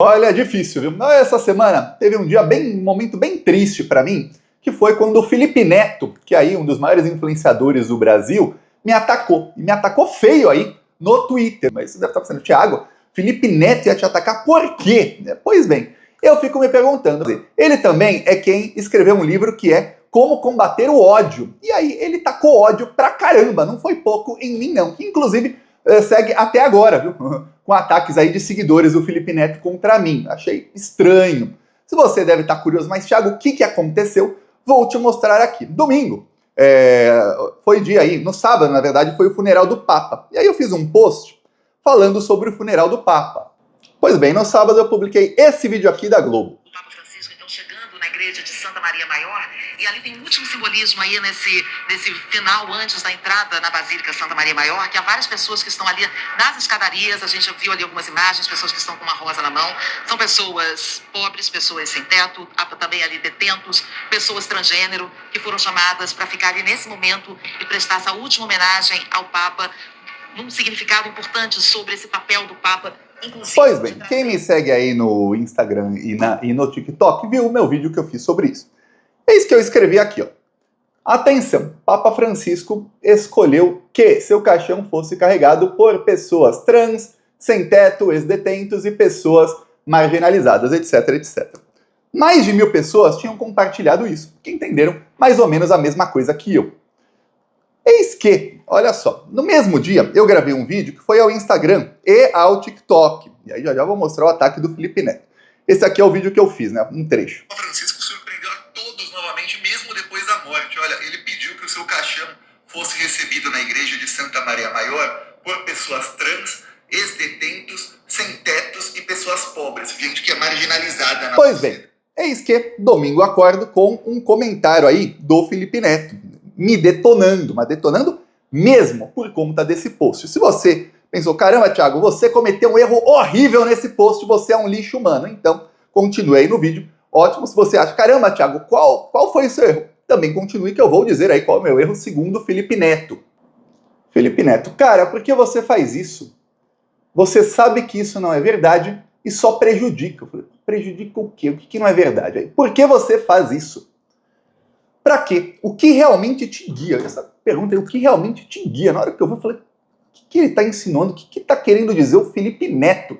Olha, é difícil, viu? Essa semana teve um momento bem triste para mim, que foi quando o Felipe Neto, que é aí um dos maiores influenciadores do Brasil, me atacou. E me atacou feio aí no Twitter. Mas você deve estar pensando, Thiago, Felipe Neto ia te atacar por quê? Pois bem, eu fico me perguntando. Ele também é quem escreveu um livro que é Como Combater o Ódio. E aí ele tacou ódio pra caramba, não foi pouco em mim não. Que inclusive segue até agora, viu? Com ataques aí de seguidores do Felipe Neto contra mim. Achei estranho. Se você deve estar curioso, mas Thiago, o que aconteceu? Vou te mostrar aqui. Domingo, foi dia aí, no sábado, na verdade, foi o funeral do Papa. E aí eu fiz um post falando sobre o funeral do Papa. Pois bem, no sábado eu publiquei esse vídeo aqui da Globo. O Papa Francisco, então, chegando na igreja de Santa Maria Maior, e ali tem um último simbolismo aí nesse final, antes da entrada na Basílica Santa Maria Maior, que há várias pessoas que estão ali nas escadarias, a gente viu ali algumas imagens, pessoas que estão com uma rosa na mão, são pessoas pobres, pessoas sem teto, há também ali detentos, pessoas transgênero, que foram chamadas para ficar ali nesse momento e prestar essa última homenagem ao Papa, num significado importante sobre esse papel do Papa. Pois bem, quem me segue aí no Instagram e no TikTok viu o meu vídeo que eu fiz sobre isso. Eis que eu escrevi aqui, ó. Atenção, Papa Francisco escolheu que seu caixão fosse carregado por pessoas trans, sem teto, ex-detentos e pessoas marginalizadas, etc, etc. Mais de 1000 pessoas tinham compartilhado isso, que entenderam mais ou menos a mesma coisa que eu. Eis que, olha só, no mesmo dia eu gravei um vídeo que foi ao Instagram e ao TikTok. E aí já vou mostrar o ataque do Felipe Neto. Esse aqui é o vídeo que eu fiz, né? Um trecho. O Francisco surpreendeu a todos novamente, mesmo depois da morte. Olha, ele pediu que o seu caixão fosse recebido na igreja de Santa Maria Maior por pessoas trans, ex-detentos, sem tetos e pessoas pobres. Gente que é marginalizada na Pois bem, eis que domingo acordo com um comentário aí do Felipe Neto, me detonando, mas detonando mesmo por conta desse post. Se você pensou, caramba, Thiago, você cometeu um erro horrível nesse post, você é um lixo humano, então continue aí no vídeo. Ótimo, se você acha, caramba, Thiago, qual foi o seu erro? Também continue que eu vou dizer aí qual é o meu erro segundo o Felipe Neto. Felipe Neto, cara, por que você faz isso? Você sabe que isso não é verdade e só prejudica. Eu falei, prejudica o quê? O que não é verdade? Por que você faz isso? Pra quê? O que realmente te guia? Essa pergunta aí, o que realmente te guia? Na hora que eu vi, eu falei, o que ele está ensinando? O que está querendo dizer o Felipe Neto?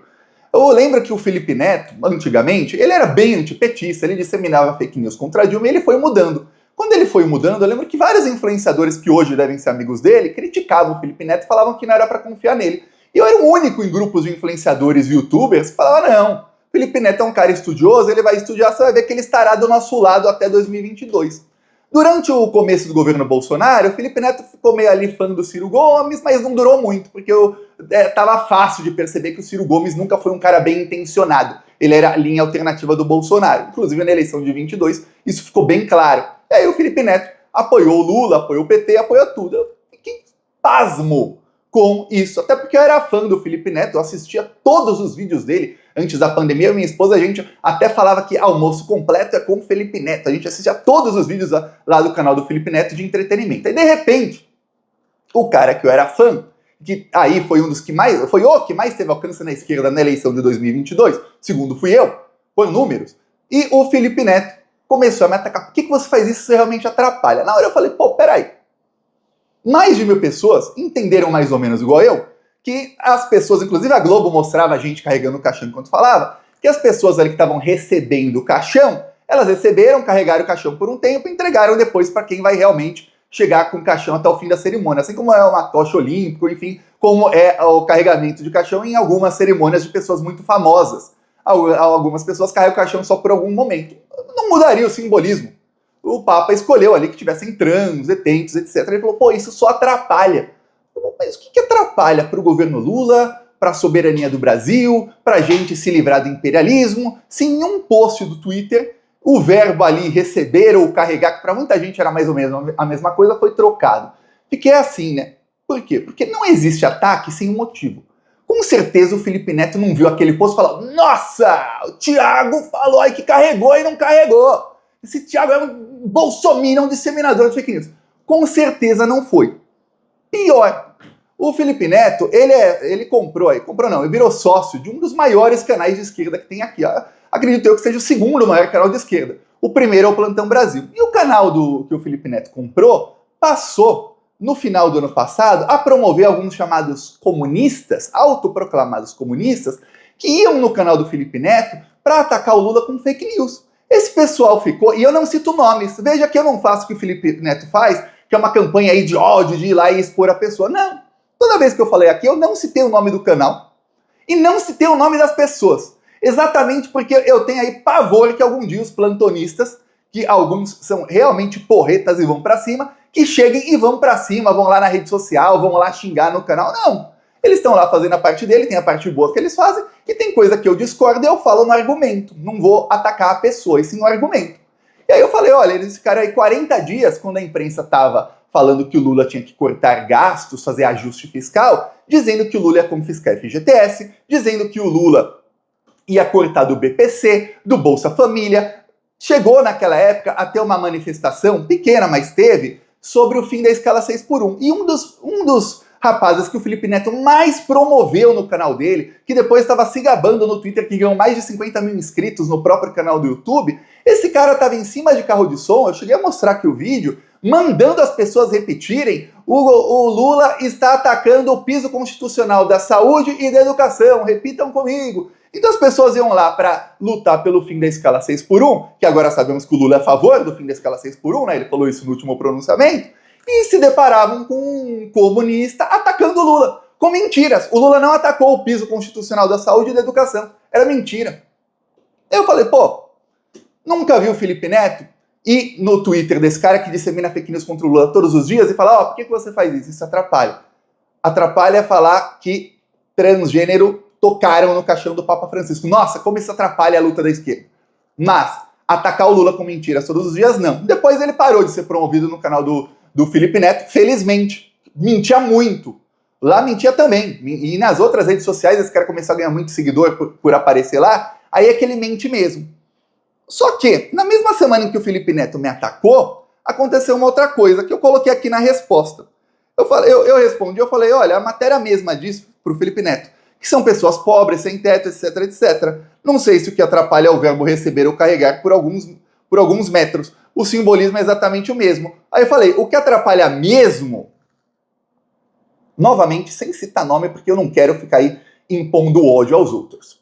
Eu lembro que o Felipe Neto, antigamente, ele era bem antipetista, ele disseminava fake news contra a Dilma e ele foi mudando. Quando ele foi mudando, eu lembro que vários influenciadores que hoje devem ser amigos dele criticavam o Felipe Neto e falavam que não era para confiar nele. E eu era o único em grupos de influenciadores e youtubers que falava, não, Felipe Neto é um cara estudioso, ele vai estudar, você vai ver que ele estará do nosso lado até 2022. Durante o começo do governo Bolsonaro, o Felipe Neto ficou meio ali fã do Ciro Gomes, mas não durou muito, porque tava fácil de perceber que o Ciro Gomes nunca foi um cara bem intencionado. Ele era a linha alternativa do Bolsonaro. Inclusive na eleição de 22, isso ficou bem claro. E aí o Felipe Neto apoiou o Lula, apoiou o PT, apoiou tudo. Eu fiquei pasmo com isso, até porque eu era fã do Felipe Neto, eu assistia todos os vídeos dele. Antes da pandemia, minha esposa, a gente até falava que almoço completo é com o Felipe Neto. A gente assistia todos os vídeos lá do canal do Felipe Neto de entretenimento. E de repente, o cara que eu era fã, que aí foi um dos que mais, foi o que mais teve alcance na esquerda na eleição de 2022, segundo fui eu, por números, e o Felipe Neto começou a me atacar. Por que você faz isso? Você realmente atrapalha. Na hora eu falei, pô, peraí. Mais de 1000 pessoas entenderam mais ou menos igual eu, que as pessoas, inclusive a Globo mostrava a gente carregando o caixão enquanto falava, que as pessoas ali que estavam recebendo o caixão, elas receberam, carregaram o caixão por um tempo e entregaram depois para quem vai realmente chegar com o caixão até o fim da cerimônia. Assim como é uma tocha olímpica, enfim, como é o carregamento de caixão em algumas cerimônias de pessoas muito famosas. Algumas pessoas carregam o caixão só por algum momento. Não mudaria o simbolismo. O Papa escolheu ali que tivessem trans, detentos, etc. Ele falou, pô, isso só atrapalha. Mas o que atrapalha para o governo Lula, para a soberania do Brasil, para a gente se livrar do imperialismo? Se em um post do Twitter o verbo ali receber ou carregar, que para muita gente era mais ou menos a mesma coisa, foi trocado. Fiquei assim, né? Por quê? Porque não existe ataque sem um motivo. Com certeza o Felipe Neto não viu aquele post e falou, nossa, o Thiago falou aí que carregou e não carregou. Esse Thiago é um bolsominion, um disseminador de fake news. Com certeza não foi. Pior, O Felipe Neto, ele ele virou sócio de um dos maiores canais de esquerda que tem aqui. Acredito eu que seja o segundo maior canal de esquerda. O primeiro é o Plantão Brasil. E o canal que o Felipe Neto comprou passou, no final do ano passado, a promover alguns chamados comunistas, autoproclamados comunistas, que iam no canal do Felipe Neto para atacar o Lula com fake news. Esse pessoal ficou, e eu não cito nomes, veja que eu não faço o que o Felipe Neto faz, que é uma campanha aí de ódio, de ir lá e expor a pessoa. Não. Toda vez que eu falei aqui, eu não citei o nome do canal e não citei o nome das pessoas. Exatamente porque eu tenho aí pavor que algum dia os plantonistas, que alguns são realmente porretas e vão pra cima, que cheguem e vão pra cima, vão lá na rede social, vão lá xingar no canal. Não. Eles estão lá fazendo a parte dele, tem a parte boa que eles fazem, e tem coisa que eu discordo e eu falo no argumento. Não vou atacar a pessoa, e sim no argumento. E aí eu falei, olha, eles ficaram aí 40 dias, quando a imprensa tava falando que o Lula tinha que cortar gastos, fazer ajuste fiscal, dizendo que o Lula ia confiscar FGTS, dizendo que o Lula ia cortar do BPC, do Bolsa Família. Chegou naquela época a ter uma manifestação, pequena, mas teve, sobre o fim da escala 6x1. E um dos rapazes que o Felipe Neto mais promoveu no canal dele, que depois estava se gabando no Twitter, que ganhou mais de 50 mil inscritos no próprio canal do YouTube, esse cara estava em cima de carro de som, eu cheguei a mostrar aqui o vídeo, mandando as pessoas repetirem, o Lula está atacando o piso constitucional da saúde e da educação, repitam comigo. Então as pessoas iam lá para lutar pelo fim da escala 6x1, que agora sabemos que o Lula é a favor do fim da escala 6x1, né? Ele falou isso no último pronunciamento, e se deparavam com um comunista atacando o Lula, com mentiras. O Lula não atacou o piso constitucional da saúde e da educação, era mentira. Eu falei, pô, nunca vi o Felipe Neto e no Twitter desse cara que dissemina fake news contra o Lula todos os dias e fala, por que você faz isso? Isso atrapalha. Atrapalha falar que transgênero tocaram no caixão do Papa Francisco. Nossa, como isso atrapalha a luta da esquerda. Mas atacar o Lula com mentiras todos os dias, não. Depois ele parou de ser promovido no canal do Felipe Neto, felizmente. Mentia muito. Lá mentia também. E nas outras redes sociais esse cara começou a ganhar muito seguidor por aparecer lá, aí é que ele mente mesmo. Só que, na mesma semana em que o Felipe Neto me atacou, aconteceu uma outra coisa que eu coloquei aqui na resposta. Eu respondi, eu falei, olha, a matéria mesma diz pro Felipe Neto que são pessoas pobres, sem teto, etc, etc. Não sei se o que atrapalha é o verbo receber ou carregar por alguns metros. O simbolismo é exatamente o mesmo. Aí eu falei, o que atrapalha mesmo, novamente, sem citar nome, porque eu não quero ficar aí impondo ódio aos outros.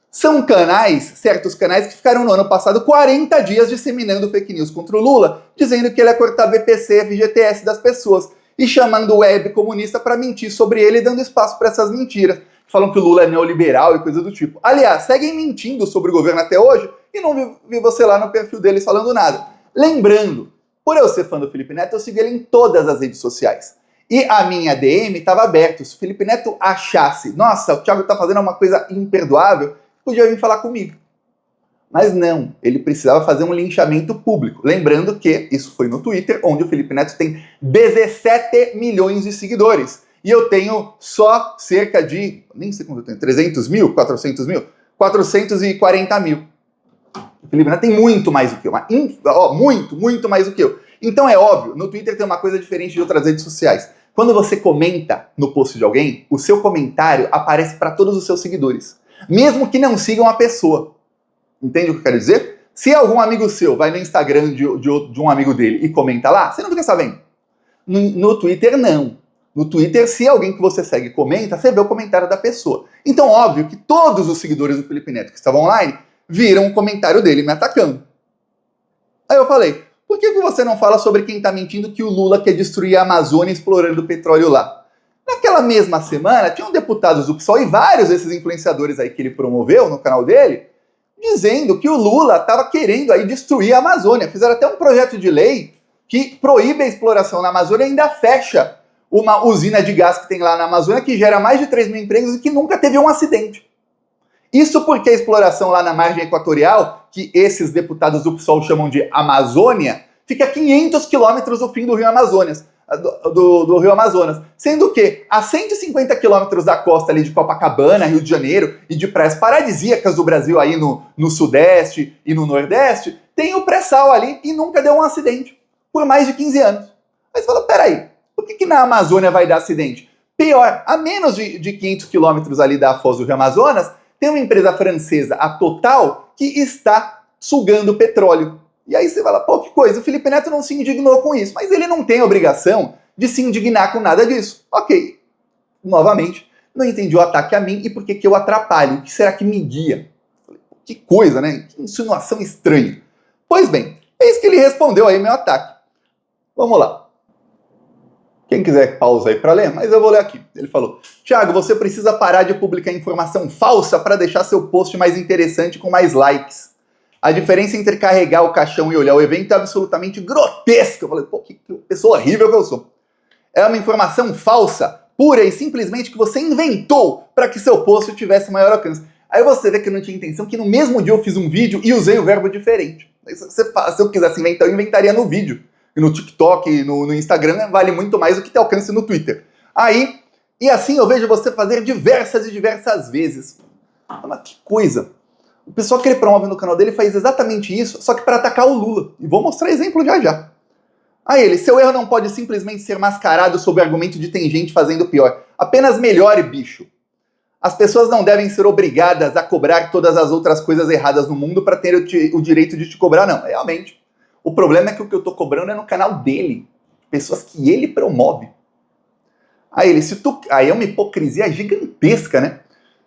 São canais, certos canais que ficaram no ano passado 40 dias disseminando fake news contra o Lula, dizendo que ele ia cortar BPC, FGTS das pessoas, e chamando o web comunista para mentir sobre ele, dando espaço para essas mentiras. Falam que o Lula é neoliberal e coisa do tipo. Aliás, seguem mentindo sobre o governo até hoje e não vi você lá no perfil deles falando nada. Lembrando, por eu ser fã do Felipe Neto, eu sigo ele em todas as redes sociais. E a minha DM estava aberta. Se o Felipe Neto achasse, nossa, o Thiago tá fazendo uma coisa imperdoável, podia vir falar comigo. Mas não, ele precisava fazer um linchamento público. Lembrando que isso foi no Twitter, onde o Felipe Neto tem 17 milhões de seguidores. E eu tenho só cerca de, nem sei quanto eu tenho, 300 mil, 400 mil? 440 mil. O Felipe Neto tem muito mais do que eu. Muito mais do que eu. Então é óbvio, no Twitter tem uma coisa diferente de outras redes sociais. Quando você comenta no post de alguém, o seu comentário aparece para todos os seus seguidores. Mesmo que não sigam a pessoa. Entende o que eu quero dizer? Se algum amigo seu vai no Instagram de um amigo dele e comenta lá, você não fica sabendo. No Twitter, não. No Twitter, se alguém que você segue comenta, você vê o comentário da pessoa. Então, óbvio que todos os seguidores do Felipe Neto que estavam online viram o comentário dele me atacando. Aí eu falei, por que você não fala sobre quem está mentindo que o Lula quer destruir a Amazônia explorando o petróleo lá? Naquela mesma semana, tinham deputados do PSOL e vários desses influenciadores aí que ele promoveu no canal dele, dizendo que o Lula estava querendo aí destruir a Amazônia. Fizeram até um projeto de lei que proíbe a exploração na Amazônia e ainda fecha uma usina de gás que tem lá na Amazônia que gera mais de 3 mil empregos e que nunca teve um acidente. Isso porque a exploração lá na margem equatorial, que esses deputados do PSOL chamam de Amazônia, fica a 500 quilômetros do fim do Rio Amazonas, do Rio Amazonas, sendo que a 150 quilômetros da costa ali de Copacabana, Rio de Janeiro, e de praias paradisíacas do Brasil aí no Sudeste e no Nordeste, tem o pré-sal ali e nunca deu um acidente, por mais de 15 anos. Aí você fala, peraí, por que na Amazônia vai dar acidente? Pior, a menos de 500 quilômetros ali da foz do Rio Amazonas, tem uma empresa francesa, a Total, que está sugando petróleo. E aí você fala, pô, que coisa, o Felipe Neto não se indignou com isso, mas ele não tem a obrigação de se indignar com nada disso. Ok, novamente, não entendi o ataque a mim e por que eu atrapalho, o que será que me guia? Que coisa, né? Que insinuação estranha. Pois bem, é isso que ele respondeu aí, meu ataque. Vamos lá. Quem quiser pausa aí para ler, mas eu vou ler aqui. Ele falou, Thiago, você precisa parar de publicar informação falsa para deixar seu post mais interessante com mais likes. A diferença entre carregar o caixão e olhar o evento é absolutamente grotesca. Eu falei, pô, que pessoa horrível que eu sou. É uma informação falsa, pura e simplesmente que você inventou para que seu post tivesse maior alcance. Aí você vê que eu não tinha intenção, que no mesmo dia eu fiz um vídeo e usei o verbo diferente. Se eu quisesse inventar, eu inventaria no vídeo. E no TikTok, no Instagram, vale muito mais do que ter alcance no Twitter. E assim eu vejo você fazer diversas e diversas vezes. Mas que coisa. O pessoal que ele promove no canal dele faz exatamente isso, só que para atacar o Lula. E vou mostrar exemplo já já. Aí ele, seu erro não pode simplesmente ser mascarado sob o argumento de tem gente fazendo pior. Apenas melhore, bicho. As pessoas não devem ser obrigadas a cobrar todas as outras coisas erradas no mundo para ter o direito de te cobrar, não. Realmente. O problema é que o que eu tô cobrando é no canal dele. Pessoas que ele promove. Aí ele, aí é uma hipocrisia gigantesca, né?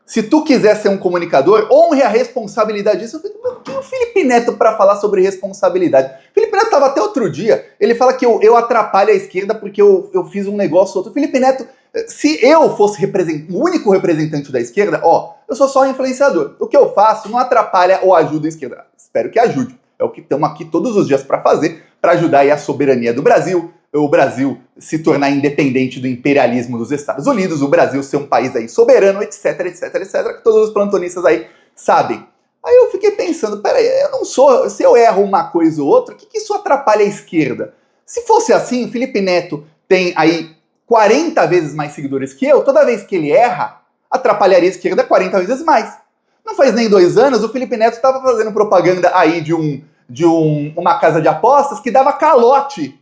Se tu quiser ser um comunicador, honre a responsabilidade disso. Eu falei, mas quem é o Felipe Neto para falar sobre responsabilidade? O Felipe Neto estava até outro dia, ele fala que eu atrapalho a esquerda porque eu fiz um negócio outro. Felipe Neto, se eu fosse o único representante da esquerda, eu sou só um influenciador. O que eu faço não atrapalha ou ajuda a esquerda. Espero que ajude. É o que estamos aqui todos os dias para fazer, para ajudar aí a soberania do Brasil, o Brasil se tornar independente do imperialismo dos Estados Unidos, o Brasil ser um país aí soberano, etc, etc, etc, que todos os plantonistas aí sabem. Aí eu fiquei pensando, peraí, eu não sou, se eu erro uma coisa ou outra, o que isso atrapalha a esquerda? Se fosse assim, o Felipe Neto tem aí 40 vezes mais seguidores que eu, toda vez que ele erra, atrapalharia a esquerda 40 vezes mais. Não faz nem 2 anos, o Felipe Neto estava fazendo propaganda aí de uma casa de apostas que dava calote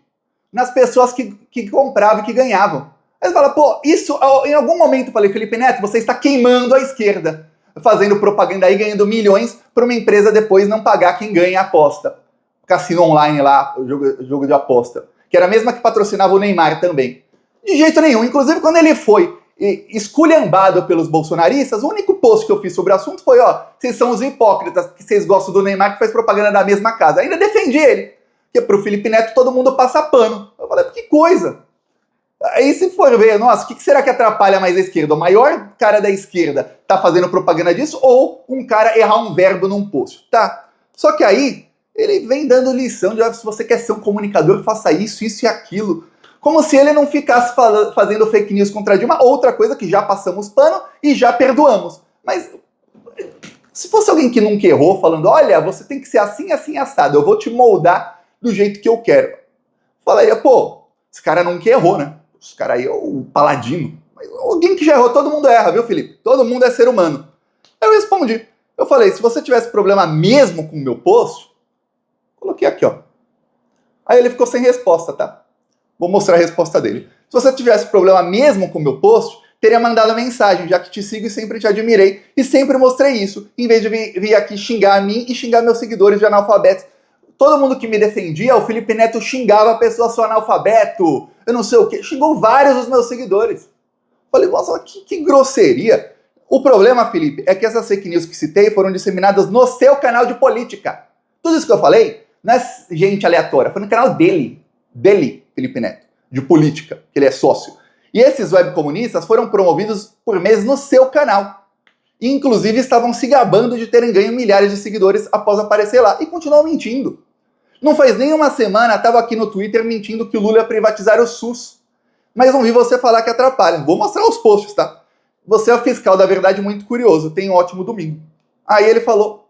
nas pessoas que compravam e que ganhavam. Aí você fala, pô, isso, em algum momento eu falei, Felipe Neto, você está queimando a esquerda, fazendo propaganda aí, ganhando milhões, para uma empresa depois não pagar quem ganha a aposta. Cassino online lá, o jogo de aposta, que era a mesma que patrocinava o Neymar também. De jeito nenhum, inclusive quando ele foi esculhambado pelos bolsonaristas, o único post que eu fiz sobre o assunto foi, vocês são os hipócritas, que vocês gostam do Neymar que faz propaganda da mesma casa. Ainda defendi ele. Porque pro Felipe Neto todo mundo passa pano. Eu falei, que coisa. Aí se for ver, nossa, o que será que atrapalha mais a esquerda? O maior cara da esquerda tá fazendo propaganda disso ou um cara errar um verbo num post? Tá. Só que aí, ele vem dando lição de se você quer ser um comunicador, faça isso, isso e aquilo. Como se ele não ficasse fazendo fake news contra Dilma, outra coisa que já passamos pano e já perdoamos. Mas se fosse alguém que nunca errou, falando, olha, você tem que ser assim, assim, assado, eu vou te moldar do jeito que eu quero. Falaria, pô, esse cara nunca errou, né? Esse cara aí é o paladino. Mas alguém que já errou, todo mundo erra, viu, Felipe? Todo mundo é ser humano. Eu respondi. Eu falei, se você tivesse problema mesmo com o meu post, coloquei aqui, ó. Aí ele ficou sem resposta, tá? Vou mostrar a resposta dele. Se você tivesse problema mesmo com o meu post, teria mandado mensagem, já que te sigo e sempre te admirei, e sempre mostrei isso, em vez de vir aqui xingar a mim e xingar meus seguidores de analfabetos. Todo mundo que me defendia, o Felipe Neto xingava a pessoa só analfabeto, eu não sei o quê, xingou vários dos meus seguidores. Falei, nossa, que grosseria. O problema, Felipe, é que essas fake news que citei foram disseminadas no seu canal de política. Tudo isso que eu falei não é gente aleatória, foi no canal dele, Felipe Neto, de política, que ele é sócio. E esses webcomunistas foram promovidos por meses no seu canal. E, inclusive, estavam se gabando de terem ganho milhares de seguidores após aparecer lá. E continuam mentindo. Não faz nem uma semana, estava aqui no Twitter mentindo que o Lula ia privatizar o SUS. Mas não vi você falar que atrapalha. Vou mostrar os posts, tá? Você é o fiscal da verdade muito curioso. Tem um ótimo domingo. Aí ele falou...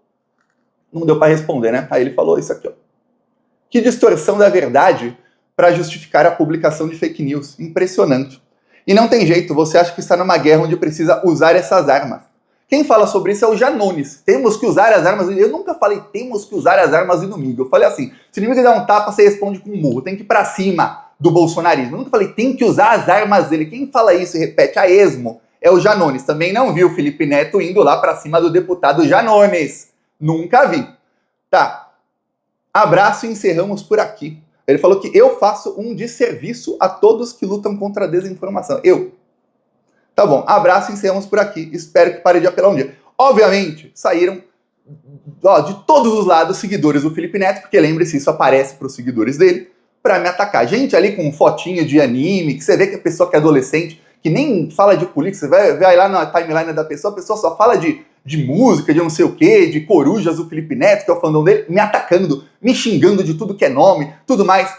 Não deu para responder, né? Aí ele falou isso aqui, ó. Que distorção da verdade para justificar a publicação de fake news. Impressionante. E não tem jeito, você acha que está numa guerra onde precisa usar essas armas. Quem fala sobre isso é o Janones. Temos que usar as armas. Eu nunca falei temos que usar as armas do inimigo. Eu falei assim, se o inimigo der um tapa, você responde com um murro. Tem que ir pra cima. do bolsonarismo. Eu nunca falei, tem que usar as armas dele. Quem fala isso e repete a esmo é o Janones. Também não vi o Felipe Neto indo lá pra cima do deputado Janones. Nunca vi. Tá. Abraço e encerramos por aqui. Ele falou que eu faço um desserviço a todos que lutam contra a desinformação. Eu. Tá bom. Abraço e encerramos por aqui. Espero que pare de apelar um dia. Obviamente, saíram de todos os lados seguidores do Felipe Neto, porque lembre-se, isso aparece para os seguidores dele, para me atacar. Gente ali com fotinho de anime, que você vê que a pessoa que é adolescente, que nem fala de política, você vai lá na timeline da pessoa, a pessoa só fala de música, de não sei o quê, de corujas do Felipe Neto, que é o fandom dele, me atacando, me xingando de tudo que é nome, tudo mais.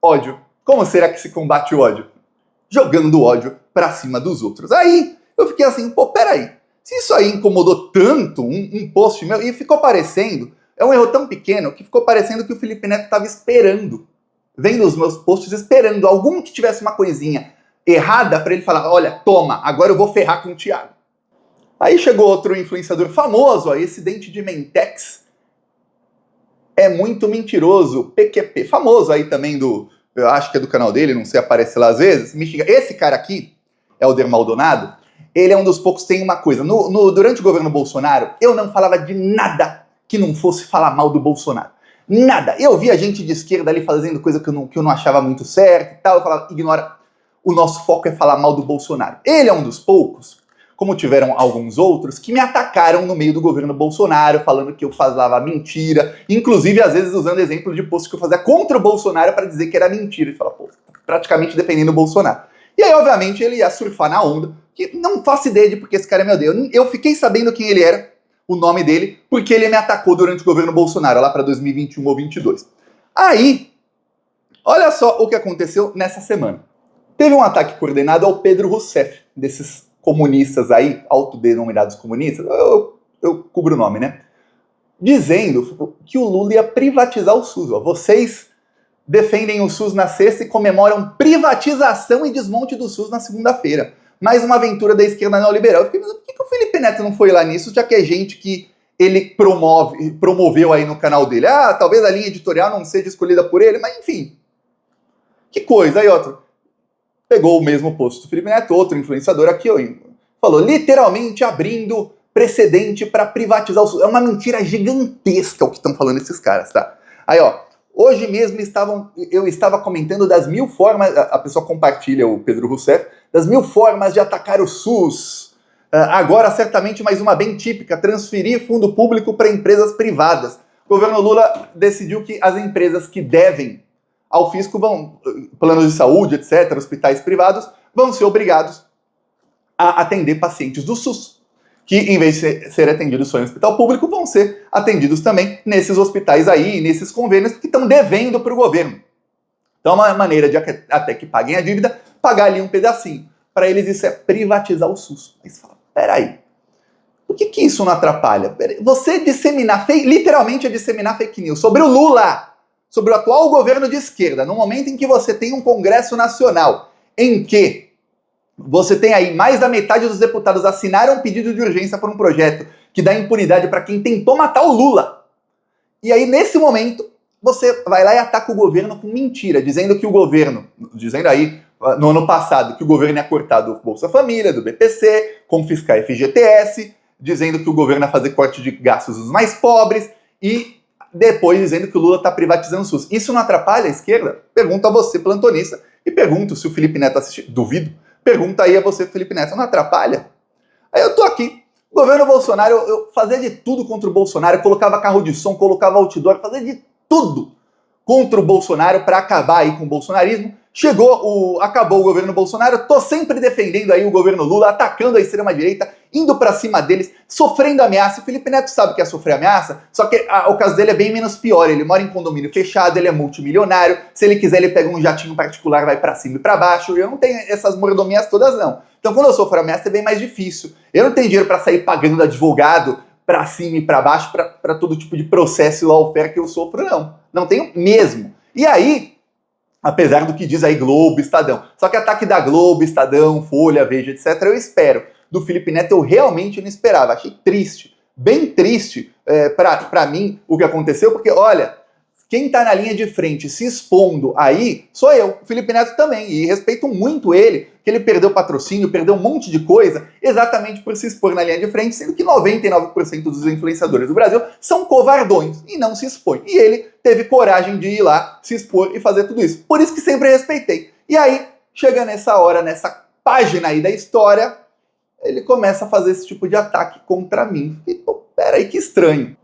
Ódio. Como será que se combate o ódio? Jogando ódio pra cima dos outros. Aí eu fiquei assim, pô, peraí. Se isso aí incomodou tanto um post meu, e ficou parecendo, é um erro tão pequeno, que ficou parecendo que o Felipe Neto estava esperando, vendo os meus posts, esperando algum que tivesse uma coisinha errada para ele falar, olha, toma, agora eu vou ferrar com o Thiago. Aí chegou outro influenciador famoso, ó, esse dente de Mentex é muito mentiroso, PQP, famoso aí também eu acho que é do canal dele, não sei, aparece lá às vezes, me xinga. Esse cara aqui, Helder Maldonado, ele é um dos poucos que tem uma coisa. Durante o governo Bolsonaro, eu não falava de nada que não fosse falar mal do Bolsonaro. Nada. Eu via gente de esquerda ali fazendo coisa que eu não achava muito certo e tal. Eu falava, ignora, o nosso foco é falar mal do Bolsonaro. Ele é um dos poucos, como tiveram alguns outros, que me atacaram no meio do governo Bolsonaro, falando que eu falava mentira, inclusive às vezes usando exemplo de post que eu fazia contra o Bolsonaro para dizer que era mentira. Ele fala, pô, praticamente defendendo o Bolsonaro. E aí, obviamente, ele ia surfar na onda, que não faço ideia de porque esse cara é meu Deus. Eu fiquei sabendo quem ele era, o nome dele, porque ele me atacou durante o governo Bolsonaro, lá para 2021 ou 2022. Aí, olha só o que aconteceu nessa semana. Teve um ataque coordenado ao Pedro Rousseff, desses comunistas aí, autodenominados comunistas, eu cubro o nome, né? Dizendo que o Lula ia privatizar o SUS. Ó. Vocês defendem o SUS na sexta e comemoram privatização e desmonte do SUS na segunda-feira. Mais uma aventura da esquerda neoliberal. Eu fiquei pensando, por que o Felipe Neto não foi lá nisso, já que é gente que ele promoveu aí no canal dele? Ah, talvez a linha editorial não seja escolhida por ele, mas enfim. Que coisa. Aí outro, pegou o mesmo post do Felipe Neto, outro influenciador aqui, falou literalmente abrindo precedente para privatizar o SUS. É uma mentira gigantesca o que estão falando esses caras, tá? Aí, ó, hoje mesmo eu estava comentando das 1000 formas, a pessoa compartilha, o Pedro Rousseff, das 1000 formas de atacar o SUS. Agora, certamente, mais uma bem típica, transferir fundo público para empresas privadas. O governo Lula decidiu que as empresas que devem ao fisco planos de saúde, etc., hospitais privados, vão ser obrigados a atender pacientes do SUS, que em vez de ser atendidos só em hospital público, vão ser atendidos também nesses hospitais aí, nesses convênios que estão devendo para o governo. Então, uma maneira de até que paguem a dívida, pagar ali um pedacinho. Para eles isso é privatizar o SUS. Mas fala, peraí, por que isso não atrapalha? Você disseminar, literalmente é disseminar fake news sobre o Lula, sobre o atual governo de esquerda, no momento em que você tem um Congresso Nacional, em que você tem aí mais da metade dos deputados assinaram um pedido de urgência por um projeto que dá impunidade para quem tentou matar o Lula. E aí, nesse momento, você vai lá e ataca o governo com mentira, dizendo aí, no ano passado, que o governo ia cortar do Bolsa Família, do BPC, confiscar FGTS, dizendo que o governo ia fazer corte de gastos dos mais pobres e depois dizendo que o Lula está privatizando o SUS. Isso não atrapalha a esquerda? Pergunto a você, plantonista, e pergunto se o Felipe Neto assistiu. Duvido. Pergunta aí a você, Felipe Neto, não atrapalha? Aí eu tô aqui, governo Bolsonaro, eu fazia de tudo contra o Bolsonaro, eu colocava carro de som, colocava outdoor, fazia de tudo contra o Bolsonaro para acabar aí com o bolsonarismo. Acabou o governo Bolsonaro, tô sempre defendendo aí o governo Lula, atacando a extrema-direita, indo pra cima deles, sofrendo ameaça. O Felipe Neto sabe que é sofrer ameaça, só que o caso dele é bem menos pior. Ele mora em condomínio fechado, ele é multimilionário, se ele quiser ele pega um jatinho particular, vai pra cima e pra baixo. Eu não tenho essas mordomias todas, não. Então quando eu sofro ameaça é bem mais difícil. Eu não tenho dinheiro pra sair pagando advogado pra cima e pra baixo, pra todo tipo de processo e lawfare que eu sofro, não. Não tenho mesmo. E aí, apesar do que diz aí Globo, Estadão. Só que ataque da Globo, Estadão, Folha, Veja, etc. eu espero. Do Felipe Neto eu realmente não esperava. Achei triste, bem triste pra mim o que aconteceu, porque olha, quem tá na linha de frente se expondo aí sou eu, o Felipe Neto também, e respeito muito ele, que ele perdeu patrocínio, perdeu um monte de coisa, exatamente por se expor na linha de frente, sendo que 99% dos influenciadores do Brasil são covardões e não se expõem. E ele teve coragem de ir lá, se expor e fazer tudo isso. Por isso que sempre respeitei. E aí, chega nessa hora, nessa página aí da história, ele começa a fazer esse tipo de ataque contra mim. E, pô, peraí, que estranho.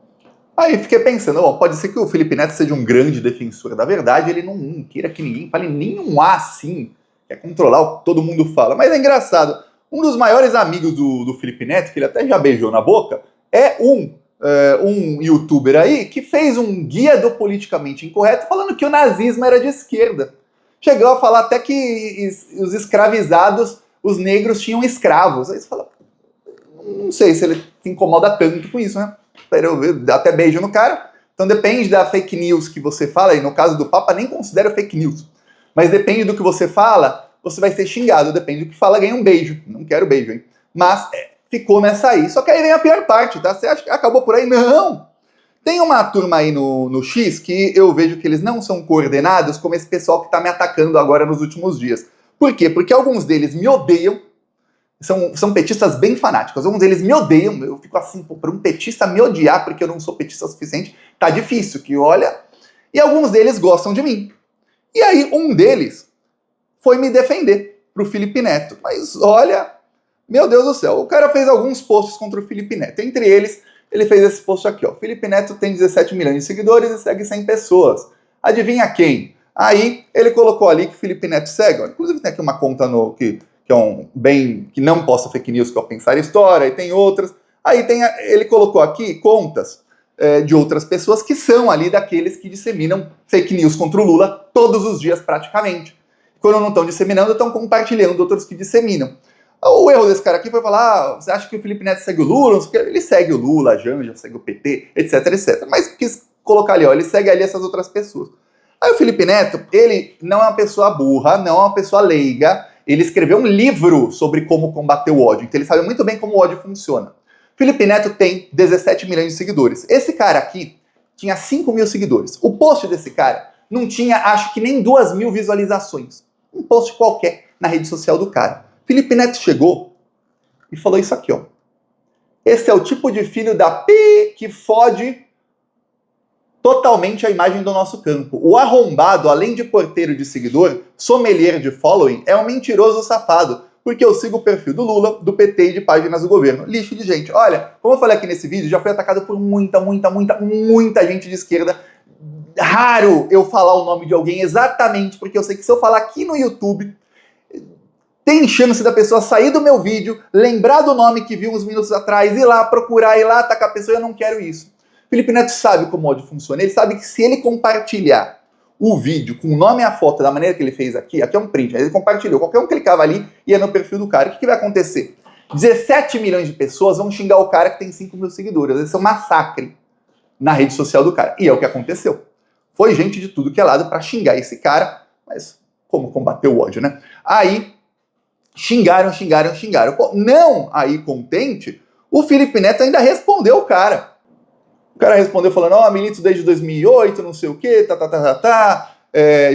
Aí fiquei pensando, bom, pode ser que o Felipe Neto seja um grande defensor da verdade, ele não queira que ninguém fale nenhum A assim, quer controlar o que todo mundo fala. Mas é engraçado, um dos maiores amigos do Felipe Neto, que ele até já beijou na boca, é um youtuber aí que fez um guia do politicamente incorreto falando que o nazismo era de esquerda. Chegou a falar até que os escravizados, os negros tinham escravos. Aí você fala, não sei se ele se incomoda tanto com isso, né? Eu dá até beijo no cara. Então depende da fake news que você fala, e no caso do Papa nem considero fake news. Mas depende do que você fala, você vai ser xingado. Depende do que fala, ganha um beijo. Não quero beijo, hein? Mas ficou nessa aí. Só que aí vem a pior parte, tá? Você acha que acabou por aí? Não! Tem uma turma aí no X que eu vejo que eles não são coordenados como esse pessoal que tá me atacando agora nos últimos dias. Por quê? Porque alguns deles me odeiam. São petistas bem fanáticos. Alguns deles me odeiam. Eu fico assim, para um petista me odiar porque eu não sou petista o suficiente, tá difícil, que olha. E alguns deles gostam de mim. E aí um deles foi me defender pro Felipe Neto. Mas olha, meu Deus do céu, o cara fez alguns posts contra o Felipe Neto. Entre eles, ele fez esse post aqui, ó. Felipe Neto tem 17 milhões de seguidores e segue 100 pessoas. Adivinha quem? Aí ele colocou ali que o Felipe Neto segue. Ó, inclusive tem aqui uma conta que é um bem que não posta fake news, que é o Pensar História, e tem outras. Aí ele colocou aqui contas de outras pessoas que são ali daqueles que disseminam fake news contra o Lula todos os dias praticamente. Quando não estão disseminando, estão compartilhando outros que disseminam. O erro desse cara aqui foi falar, você acha que o Felipe Neto segue o Lula? Ele segue o Lula, a Janja, segue o PT, etc, etc. Mas quis colocar ali, ó, ele segue ali essas outras pessoas. Aí o Felipe Neto, ele não é uma pessoa burra, não é uma pessoa leiga. Ele escreveu um livro sobre como combater o ódio, então ele sabe muito bem como o ódio funciona. Felipe Neto tem 17 milhões de seguidores. Esse cara aqui tinha 5 mil seguidores. O post desse cara não tinha, acho que nem 2 mil visualizações. Um post qualquer na rede social do cara. Felipe Neto chegou e falou isso aqui, ó. Esse é o tipo de filho da P que fode totalmente a imagem do nosso campo. O arrombado, além de porteiro de seguidor, sommelier de following, é um mentiroso safado, porque eu sigo o perfil do Lula, do PT e de páginas do governo. Lixo de gente. Olha, como eu falei aqui nesse vídeo, já fui atacado por muita gente de esquerda. Raro eu falar o nome de alguém exatamente, porque eu sei que se eu falar aqui no YouTube, tem chance da pessoa sair do meu vídeo, lembrar do nome que viu uns minutos atrás, ir lá procurar, ir lá atacar a pessoa, eu não quero isso. Felipe Neto sabe como o ódio funciona, ele sabe que se ele compartilhar o vídeo com o nome e a foto da maneira que ele fez aqui é um print, ele compartilhou, qualquer um clicava ali e ia no perfil do cara, o que vai acontecer? 17 milhões de pessoas vão xingar o cara que tem 5 mil seguidores, esse é um massacre na rede social do cara, e é o que aconteceu. Foi gente de tudo que é lado pra xingar esse cara, mas como combater o ódio, né? Aí, xingaram. Pô, não aí contente, o Felipe Neto ainda respondeu o cara. O cara respondeu falando, ó, milito desde 2008, não sei o quê,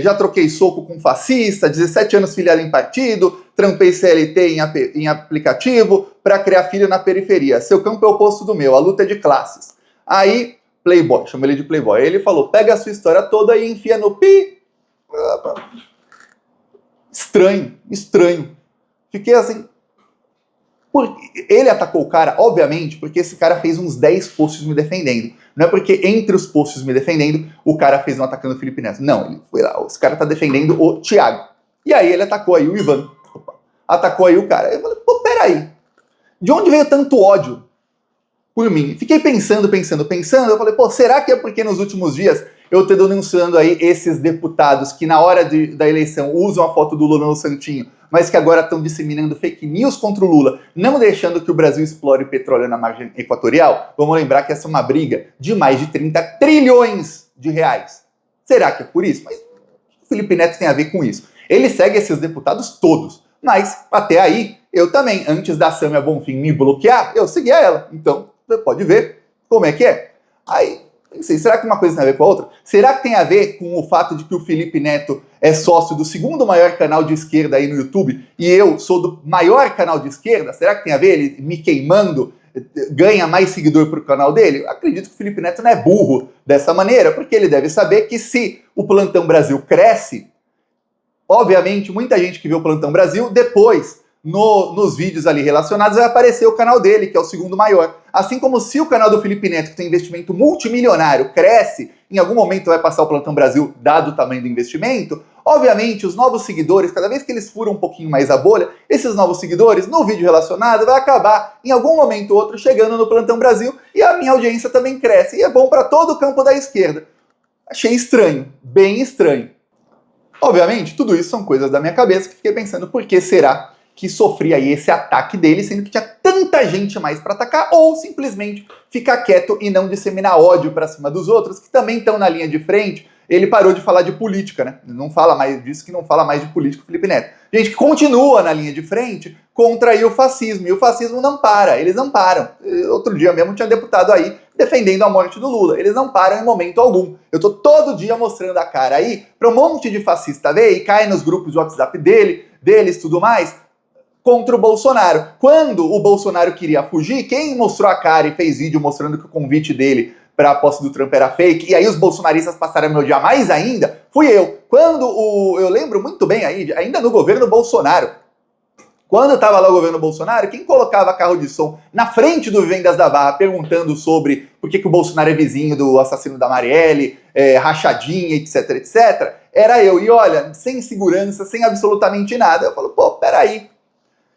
já troquei soco com fascista, 17 anos filiado em partido, trampei CLT em aplicativo pra criar filho na periferia. Seu campo é o oposto do meu, a luta é de classes. Aí, Playboy, chama ele de Playboy. Aí ele falou, pega a sua história toda e enfia no pi. Estranho. Fiquei assim... Ele atacou o cara, obviamente, porque esse cara fez uns 10 posts me defendendo. Não é porque entre os posts me defendendo, o cara fez um atacando o Felipe Neto. Não, ele foi lá, esse cara tá defendendo o Thiago. E aí ele atacou aí o Ivan. Atacou aí o cara. Eu falei, pô, peraí. De onde veio tanto ódio por mim? Fiquei pensando. Eu falei, pô, será que é porque nos últimos dias eu tô denunciando aí esses deputados que na hora da eleição usam a foto do Lula no santinho, mas que agora estão disseminando fake news contra o Lula, não deixando que o Brasil explore petróleo na margem equatorial? Vamos lembrar que essa é uma briga de mais de 30 trilhões de reais. Será que é por isso? Mas o Felipe Neto tem a ver com isso. Ele segue esses deputados todos, mas até aí, eu também, antes da Samia Bonfim me bloquear, eu seguia ela. Então, você pode ver como é que é. Aí, Pensei, será que uma coisa tem a ver com a outra? Será que tem a ver com o fato de que o Felipe Neto é sócio do segundo maior canal de esquerda aí no YouTube e eu sou do maior canal de esquerda? Será que tem a ver? Ele me queimando ganha mais seguidor pro canal dele? Eu acredito que o Felipe Neto não é burro dessa maneira, porque ele deve saber que se o Plantão Brasil cresce, obviamente muita gente que vê o Plantão Brasil depois nos vídeos ali relacionados vai aparecer o canal dele, que é o segundo maior. Assim como se o canal do Felipe Neto, que tem investimento multimilionário, cresce, em algum momento vai passar o Plantão Brasil, dado o tamanho do investimento, obviamente os novos seguidores, cada vez que eles furam um pouquinho mais a bolha, esses novos seguidores, no vídeo relacionado, vai acabar, em algum momento ou outro, chegando no Plantão Brasil, e a minha audiência também cresce, e é bom para todo o campo da esquerda. Achei estranho, bem estranho. Obviamente, tudo isso são coisas da minha cabeça, que fiquei pensando, por que será que sofria aí esse ataque dele, sendo que tinha tanta gente mais para atacar, ou simplesmente ficar quieto e não disseminar ódio para cima dos outros, que também estão na linha de frente. Ele parou de falar de política, né? Não fala mais disso, que não fala mais de política, o Felipe Neto. Gente que continua na linha de frente contra aí o fascismo, e o fascismo não para, eles não param. Outro dia mesmo tinha deputado aí defendendo a morte do Lula, eles não param em momento algum. Eu tô todo dia mostrando a cara aí para um monte de fascista ver e cai nos grupos de WhatsApp deles, tudo mais, contra o Bolsonaro. Quando o Bolsonaro queria fugir, quem mostrou a cara e fez vídeo mostrando que o convite dele para a posse do Trump era fake, e aí os bolsonaristas passaram a me odiar mais ainda, fui eu. Eu lembro muito bem aí, ainda no governo Bolsonaro, quando estava lá o governo Bolsonaro, quem colocava carro de som na frente do Vendas da Barra perguntando sobre por que o Bolsonaro é vizinho do assassino da Marielle, rachadinha, etc, etc, era eu. E olha, sem segurança, sem absolutamente nada. Eu falo, pô, peraí.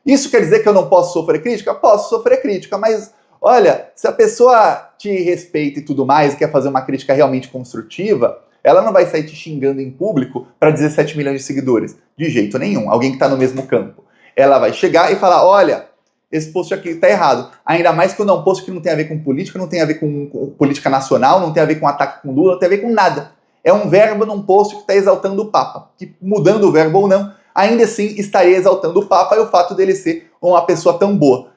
Isso quer dizer que eu não posso sofrer crítica? Posso sofrer crítica, mas olha, se a pessoa te respeita e tudo mais, e quer fazer uma crítica realmente construtiva, ela não vai sair te xingando em público para 17 milhões de seguidores. De jeito nenhum, alguém que está no mesmo campo. Ela vai chegar e falar, olha, esse post aqui está errado. Ainda mais quando é um post que não tem a ver com política, não tem a ver com política nacional, não tem a ver com ataque com Lula, não tem a ver com nada. É um verbo num post que está exaltando o Papa, que mudando o verbo ou não, ainda assim estaria exaltando o Papa e o fato dele ser uma pessoa tão boa.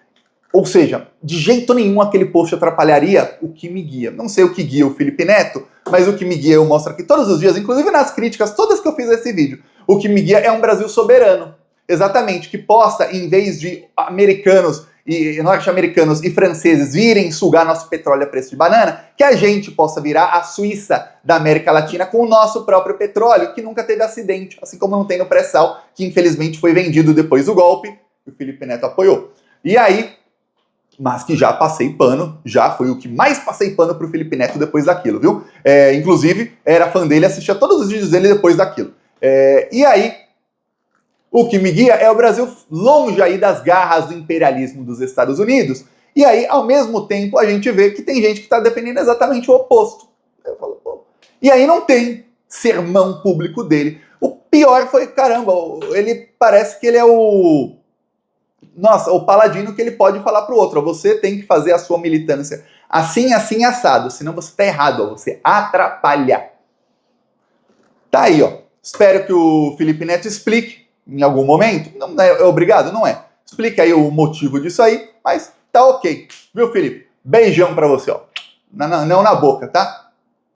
Ou seja, de jeito nenhum aquele post atrapalharia o que me guia. Não sei o que guia o Felipe Neto, mas o que me guia eu mostro aqui todos os dias, inclusive nas críticas todas que eu fiz nesse vídeo. O que me guia é um Brasil soberano. Exatamente, que possa, em vez de americanos e norte-americanos e franceses virem sugar nosso petróleo a preço de banana, que a gente possa virar a Suíça da América Latina com o nosso próprio petróleo, que nunca teve acidente, assim como não tem no pré-sal, que infelizmente foi vendido depois do golpe, que o Felipe Neto apoiou. E aí, mas que já passei pano, já foi o que mais passei pano pro Felipe Neto depois daquilo, viu? Inclusive, era fã dele, assistia todos os vídeos dele depois daquilo. E aí, o que me guia é o Brasil longe aí das garras do imperialismo dos Estados Unidos. E aí, ao mesmo tempo, a gente vê que tem gente que está defendendo exatamente o oposto. Eu falo, pô. E aí não tem sermão público dele. O pior foi, caramba, ele parece que ele é o paladino que ele pode falar pro outro. Você tem que fazer a sua militância assim, assim, assado. Senão você tá errado, você atrapalha. Tá aí, ó. Espero que o Felipe Neto explique em algum momento. Não é obrigado, não é. Explique aí o motivo disso aí, mas tá ok. Viu, Felipe? Beijão pra você, ó. Não na boca, tá?